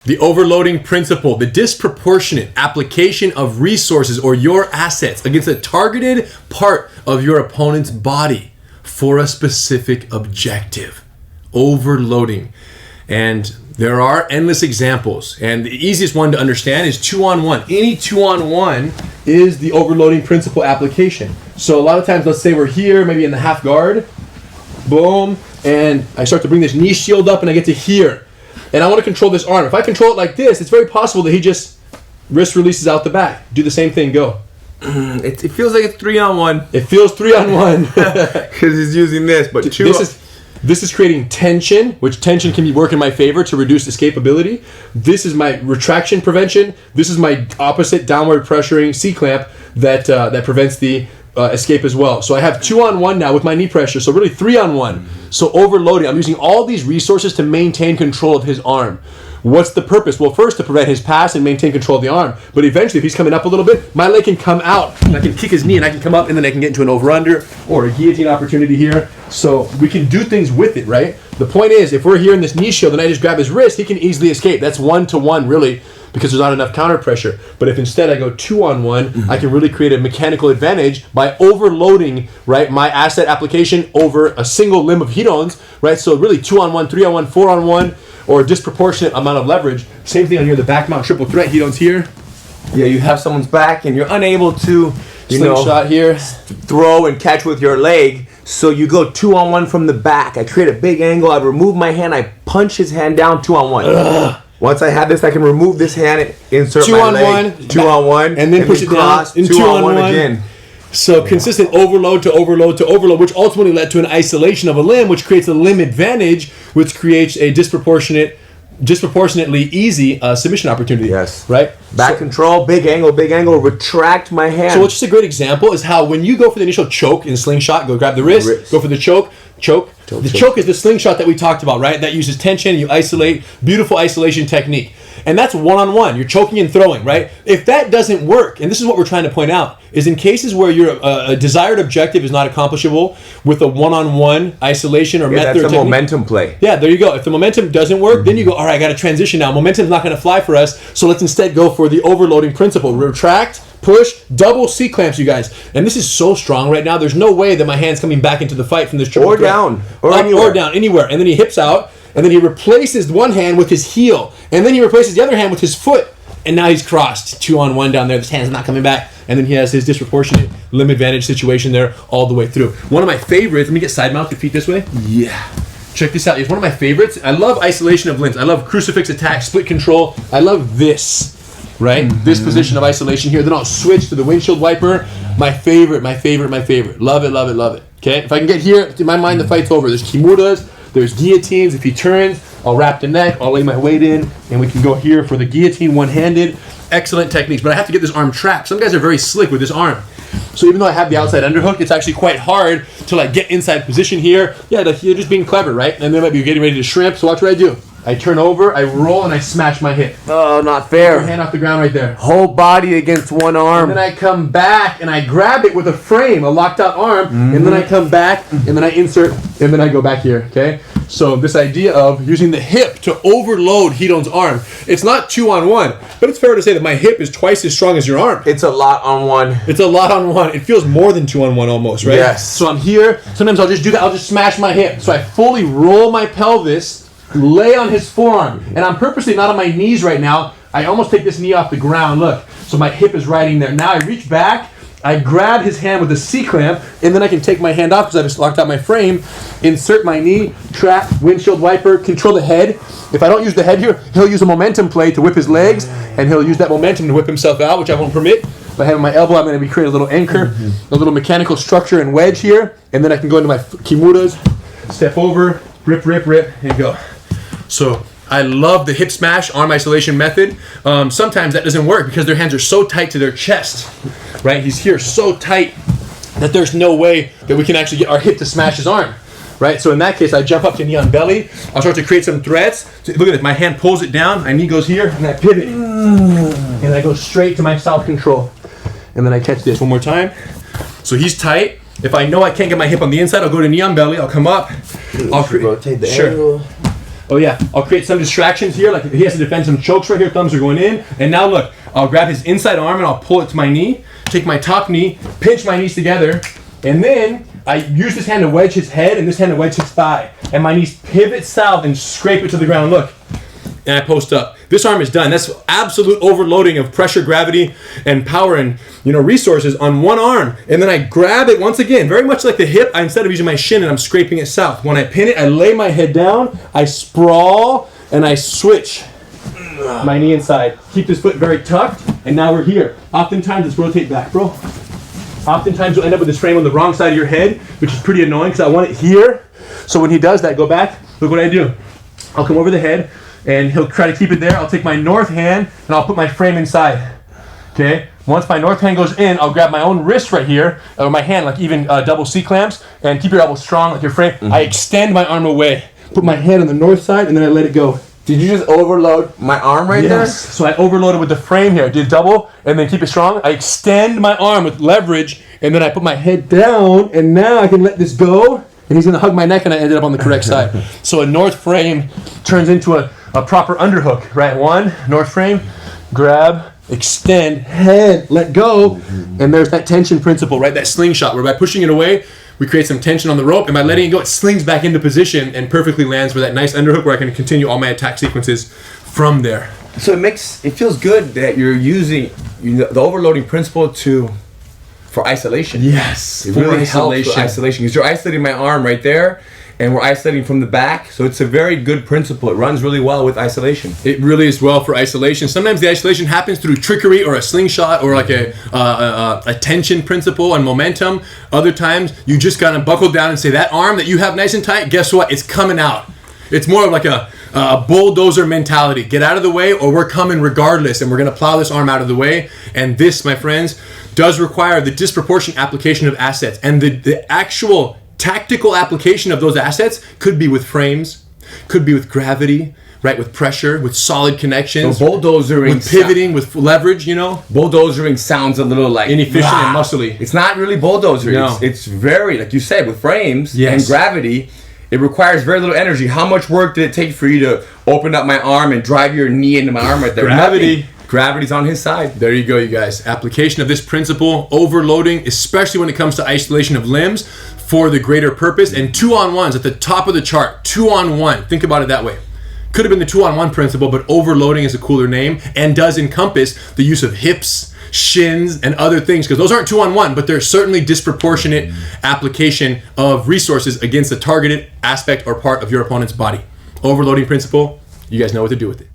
The overloading principle, the disproportionate application of resources or your assets against a targeted part of your opponent's body for a specific objective. Overloading. And there are endless examples. And the easiest one to understand is 2-on-1. Any 2-on-1 is the overloading principle application. So a lot of times, let's say we're here, maybe in the half guard, boom, and I start to bring this knee shield up and I get to here. And I want to control this arm. If I control it like this, it's very possible that he just wrist releases out the back. Do the same thing, go. It feels like it's 3-on-1. It feels 3-on-1. Because he's using this, but This is creating tension, which tension can work in my favor to reduce escapability. This is my retraction prevention. This is my opposite downward pressuring C-clamp that prevents the escape as well. So I have 2-on-1 now with my knee pressure, so really 3-on-1. So overloading, I'm using all these resources to maintain control of his arm. What's the purpose? Well, first to prevent his pass and maintain control of the arm. But eventually, if he's coming up a little bit, my leg can come out and I can kick his knee and I can come up and then I can get into an over-under or a guillotine opportunity here. So we can do things with it, right? The point is, if we're here in this knee shield and I just grab his wrist, he can easily escape. That's 1-to-1 really, because there's not enough counter pressure. But if instead I go 2-on-1, I can really create a mechanical advantage by overloading, right, my asset application over a single limb of hedons, right? So really 2-on-1, 3-on-1, 4-on-1, or a disproportionate amount of leverage. Same thing on here, the back mount triple threat hedons here. Yeah, you have someone's back and you're unable to, slingshot here, throw and catch with your leg. So you go 2-on-1 from the back. I create a big angle. I remove my hand. I punch his hand down 2-on-1. Once I have this, I can remove this hand, insert my leg, 2-on-1, and then push it down, and 2-on-1 again. So consistent overload to overload to overload, which ultimately led to an isolation of a limb, which creates a limb advantage, which creates a disproportionately easy submission opportunity. Yes. Right? Back control, big angle, retract my hand. So what's just a great example is how when you go for the initial choke in slingshot, go grab the wrist. Go for the choke. The choke is the slingshot that we talked about, right? That uses tension, you isolate, beautiful isolation technique. And that's 1-on-1. You're choking and throwing, right? If that doesn't work, and this is what we're trying to point out, is in cases where your a desired objective is not accomplishable with a 1-on-1 isolation or method or technique. That's a momentum play. Yeah, there you go. If the momentum doesn't work, then you go, all right, I got to transition now. Momentum's not going to fly for us, so let's instead go for the overloading principle. Retract, push, double C-clamps, you guys. And this is so strong right now. There's no way that my hand's coming back into the fight from this triple threat. Down. Or down, anywhere. And then he hips out, and then he replaces one hand with his heel, and then he replaces the other hand with his foot, and now he's crossed 2-on-1 down there. This hand's not coming back, and then he has his disproportionate limb advantage situation there all the way through. One of my favorites, let me get side mount your feet this way. Yeah. Check this out. It's one of my favorites. I love isolation of limbs. I love crucifix attack, split control. I love this, right? This position of isolation here. Then I'll switch to the windshield wiper. My favorite. Love it. Okay? If I can get here, in my mind, the fight's over. There's kimuras. There's guillotines. If he turns, I'll wrap the neck. I'll lay my weight in, and we can go here for the guillotine one-handed. Excellent techniques, but I have to get this arm trapped. Some guys are very slick with this arm. So even though I have the outside underhook, it's actually quite hard to like get inside position here. Yeah, you're just being clever, right? And they might be getting ready to shrimp. So watch what I do. I turn over, I roll, and I smash my hip. Oh, not fair. Put your hand off the ground right there. Whole body against one arm. And then I come back and I grab it with a frame, a locked out arm, and then I come back and then I insert and then I go back here, okay? So this idea of using the hip to overload Hedon's arm, it's not 2-on-1, but it's fair to say that my hip is twice as strong as your arm. It's a lot on one. It's a lot on one. It feels more than 2-on-1 almost, right? Yes. So I'm here. Sometimes I'll just do that. I'll just smash my hip. So I fully roll my pelvis, lay on his forearm, and I'm purposely not on my knees right now. I almost take this knee off the ground. Look, so my hip is right in there. Now I reach back, I grab his hand with a C-clamp, and then I can take my hand off because I've just locked out my frame, insert my knee, trap, windshield wiper, control the head. If I don't use the head here, he'll use a momentum play to whip his legs, and he'll use that momentum to whip himself out, which I won't permit. If I have my elbow, I'm going to create a little anchor, a little mechanical structure and wedge here, and then I can go into my kimuras, step over, rip, and go. So I love the hip smash arm isolation method. Sometimes that doesn't work because their hands are so tight to their chest, right? He's here so tight that there's no way that we can actually get our hip to smash his arm, right? So in that case, I jump up to knee on belly. I'll start to create some threats. So look at this, my hand pulls it down, my knee goes here, and I pivot. And I go straight to my south control. And then I catch this one more time. So he's tight. If I know I can't get my hip on the inside, I'll go to knee on belly, I'll come up. I'll rotate the angle. Oh yeah, I'll create some distractions here, like he has to defend some chokes right here, thumbs are going in. And now look, I'll grab his inside arm and I'll pull it to my knee, take my top knee, pinch my knees together, and then I use this hand to wedge his head and this hand to wedge his thigh. And my knees pivot south and scrape it to the ground, look. And I post up. This arm is done. That's absolute overloading of pressure, gravity, and power and resources on one arm. And then I grab it once again, very much like the hip. Instead of using my shin and I'm scraping it south. When I pin it, I lay my head down, I sprawl, and I switch my knee inside. Keep this foot very tucked, and now we're here. Oftentimes, let's rotate back, bro. Oftentimes, you'll end up with this frame on the wrong side of your head, which is pretty annoying because I want it here. So when he does that, go back. Look what I do. I'll come over the head, and he'll try to keep it there. I'll take my north hand, and I'll put my frame inside. Okay? Once my north hand goes in, I'll grab my own wrist right here, or my hand, like even double C clamps, and keep your elbow strong, like your frame. Mm-hmm. I extend my arm away, put my hand on the north side, and then I let it go. Did you just overload my arm right there? Yes. So I overloaded with the frame here. I did double, and then keep it strong. I extend my arm with leverage, and then I put my head down, and now I can let this go, and he's going to hug my neck, and I ended up on the correct side. So a north frame turns into a proper underhook, right? One, north frame, grab, extend, head, let go, and there's that tension principle, right? That slingshot, where by pushing it away, we create some tension on the rope, and by letting it go, it slings back into position and perfectly lands for that nice underhook where I can continue all my attack sequences from there. So it feels good that you're using the overloading principle for isolation. Yes, it really helps for isolation because you're isolating my arm right there, and we're isolating from the back, so it's a very good principle. It runs really well with isolation. It really is well for isolation. Sometimes the isolation happens through trickery or a slingshot or like a tension principle and momentum. Other times, you just gotta buckle down and say, that arm that you have nice and tight, guess what? It's coming out. It's more of like a bulldozer mentality. Get out of the way or we're coming regardless, and we're gonna plow this arm out of the way. And this, my friends, does require the disproportionate application of assets. And the actual tactical application of those assets could be with frames, could be with gravity, right? With pressure, with solid connections. So bulldozering, with pivoting, with leverage, Bulldozering sounds a little like inefficient and muscly. It's not really bulldozering. No. It's very, like you said, with frames Yes. and gravity, it requires very little energy. How much work did it take for you to open up my arm and drive your knee into my arm right there? Gravity. Nothing. Gravity's on his side. There you go, you guys. Application of this principle, overloading, especially when it comes to isolation of limbs for the greater purpose, and 2-on-1s at the top of the chart. 2-on-1. Think about it that way. Could have been the 2-on-1 principle, but overloading is a cooler name and does encompass the use of hips, shins, and other things, because those aren't 2-on-1, but they're certainly disproportionate application of resources against a targeted aspect or part of your opponent's body. Overloading principle, you guys know what to do with it.